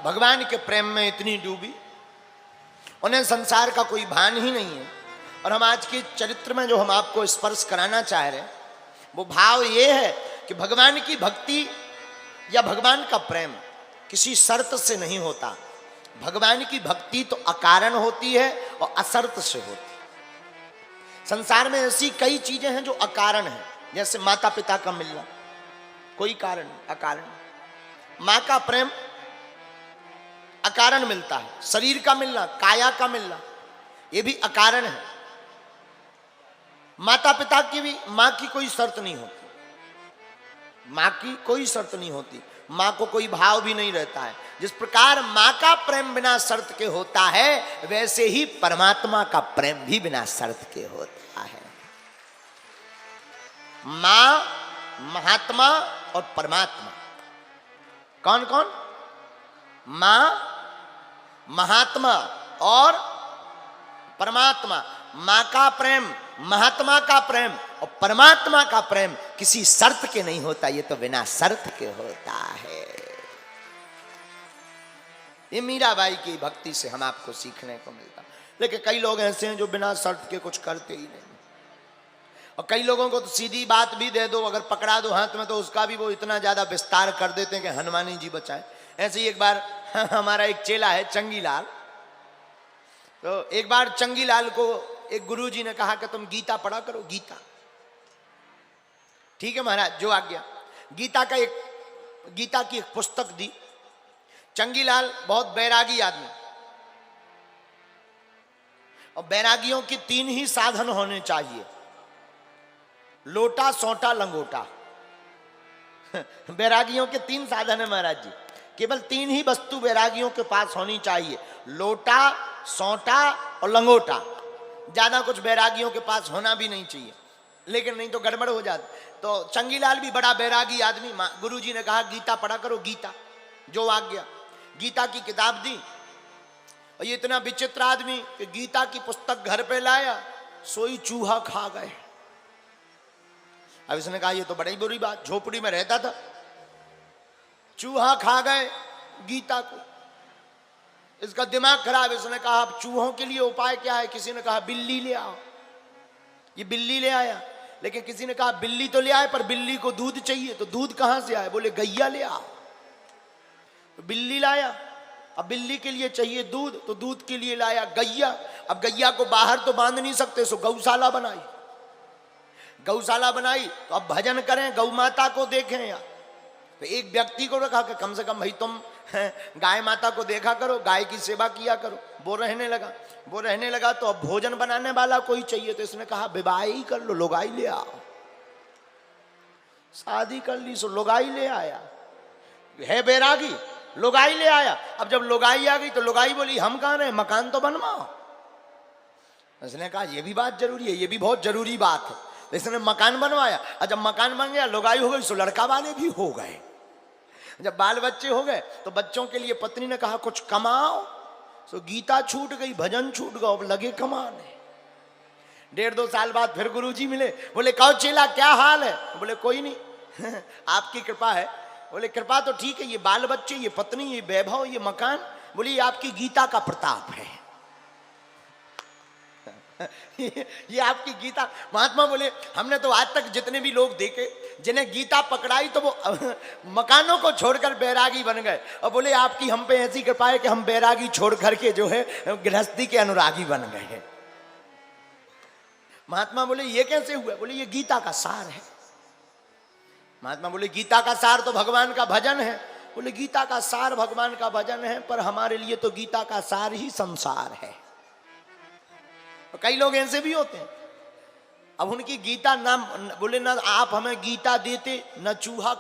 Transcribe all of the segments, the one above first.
भगवान के प्रेम में इतनी डूबी, उन्हें संसार का कोई भान ही नहीं है। और हम आज के चरित्र में जो हम आपको स्पर्श कराना चाह रहे हैं वो भाव ये है कि भगवान की भक्ति या भगवान का प्रेम किसी शर्त से नहीं होता। भगवान की भक्ति तो अकारण होती है और असर्त से होती है। संसार में ऐसी कई चीजें हैं जो अकारण हैं, जैसे माता पिता का मिलना, कोई कारण नहीं, अकारण। माँ का प्रेम अकारण मिलता है, शरीर का मिलना, काया का मिलना, ये भी अकारण है। माता पिता की भी, माँ की कोई शर्त नहीं होती, माँ की कोई शर्त नहीं होती, माँ को कोई भाव भी नहीं रहता है। जिस प्रकार माँ का प्रेम बिना शर्त के होता है, वैसे ही परमात्मा का प्रेम भी बिना शर्त के होता है। माँ, महात्मा और परमात्मा, कौन कौन? माँ, महात्मा और परमात्मा। माँ का प्रेम, महात्मा का प्रेम और परमात्मा का प्रेम किसी शर्त के नहीं होता, ये तो बिना शर्त के होता है। ये मीराबाई की भक्ति से हम आपको सीखने को मिलता। लेकिन कई लोग ऐसे हैं जो बिना शर्त के कुछ करते ही नहीं, और कई लोगों को तो सीधी बात भी दे दो, अगर पकड़ा दो हाथ में तो उसका भी वो इतना ज्यादा विस्तार कर देते हैं कि हनुमानी जी बचाए। ऐसे ही एक बार हमारा एक चेला है चंगीलाल, तो एक बार चंगीलाल को एक गुरुजी ने कहा कि तुम गीता पढ़ा करो, गीता। ठीक है महाराज, जो आज्ञा। गीता की एक पुस्तक दी। चंगीलाल बहुत बैरागी आदमी, और बैरागियों की 3 ही साधन होने चाहिए, लोटा, सोंटा, लंगोटा। बैरागियों के 3 साधन है महाराज जी, केवल 3 ही वस्तु बैरागियों के पास होनी चाहिए, लोटा, सोंटा और लंगोटा। ज्यादा कुछ बैरागियों के पास होना भी नहीं चाहिए, लेकिन नहीं तो गड़बड़ हो जाती। तो चंगीलाल भी बड़ा बैरागी आदमी, गुरुजी ने कहा गीता पढ़ा करो, गीता, जो आज्ञा। गीता की किताब दी, और ये इतना विचित्र आदमी कि गीता की पुस्तक घर पे लाया, सोई चूहा खा गए। अब इसने कहा ये तो बड़ी बुरी बात, झोपड़ी में रहता था, चूहा खा गए गीता को, इसका दिमाग खराब। इसने कहा अब चूहों के लिए उपाय क्या है? किसी ने कहा बिल्ली ले आओ, ये बिल्ली ले आया। लेकिन किसी ने कहा बिल्ली तो ले आए पर बिल्ली को दूध चाहिए, तो दूध कहां से आए? बोले गैया ले आओ। तो बिल्ली लाया, अब बिल्ली के लिए चाहिए दूध, तो दूध के लिए लाया गैया। अब गैया को बाहर तो बांध नहीं सकते, सो गौशाला बनाई। गौशाला बनाई तो अब भजन करें, गौ माता को देखें यार। तो एक व्यक्ति को रखा कि कम से कम भाई तुम गाय माता को देखा करो, गाय की सेवा किया करो। वो रहने लगा तो अब भोजन बनाने वाला कोई चाहिए, तो इसने कहा विवाह ही कर लो, लुगाई ले आओ। शादी कर ली, सो लुगाई ले आया, है बैरागी, लुगाई ले आया। अब जब लुगाई आ गई तो लुगाई बोली हम कहाँ रहे, मकान तो बनवाओ। इसने कहा ये भी बात जरूरी है, ये भी बहुत जरूरी बात है। इसने मकान बनवाया, और जब मकान बन गया, लुगाई हो गई, सो लड़का वाले भी हो गए। जब बाल बच्चे हो गए तो बच्चों के लिए पत्नी ने कहा कुछ कमाओ, सो गीता छूट गई, भजन छूट गया, अब लगे कमाने। 1.5-2 साल बाद फिर गुरुजी मिले, बोले कहो चेला क्या हाल है? बोले कोई नहीं आपकी कृपा है। बोले कृपा तो ठीक है, ये बाल बच्चे, ये पत्नी, ये वैभव, ये मकान, बोले ये आपकी गीता का प्रताप है ये आपकी गीता। महात्मा बोले हमने तो आज तक जितने भी लोग देखे जिन्हें गीता पकड़ाई तो वो मकानों को छोड़कर बैरागी बन गए, और बोले आपकी हम पे ऐसी कृपा है कि हम बैरागी छोड़ करके जो है गृहस्थी के अनुरागी बन गए हैं। महात्मा बोले ये कैसे हुआ? बोले ये गीता का सार है। महात्मा बोले गीता का सार तो भगवान का भजन है। बोले गीता का सार भगवान का भजन है, पर हमारे लिए तो गीता का सार ही संसार है। तो कई लोग ऐसे भी होते हैं, अब उनकी गीता नाम बोले ना आप हमें गीता देते, न चूहा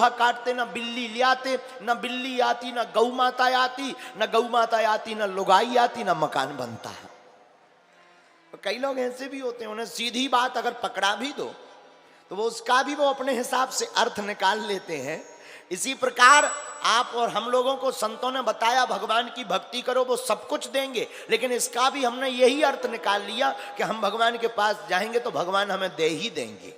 काटते, न बिल्ली ले आते, न बिल्ली आती, न गौ माता आती, न लुगाई आती, न मकान बनता है। तो कई लोग ऐसे भी होते हैं, उन्हें सीधी बात अगर पकड़ा भी दो तो वो उसका भी वो अपने हिसाब से अर्थ निकाल लेते हैं। इसी प्रकार आप और हम लोगों को संतों ने बताया भगवान की भक्ति करो, वो सब कुछ देंगे, लेकिन इसका भी हमने यही अर्थ निकाल लिया कि हम भगवान के पास जाएंगे तो भगवान हमें दे ही देंगे।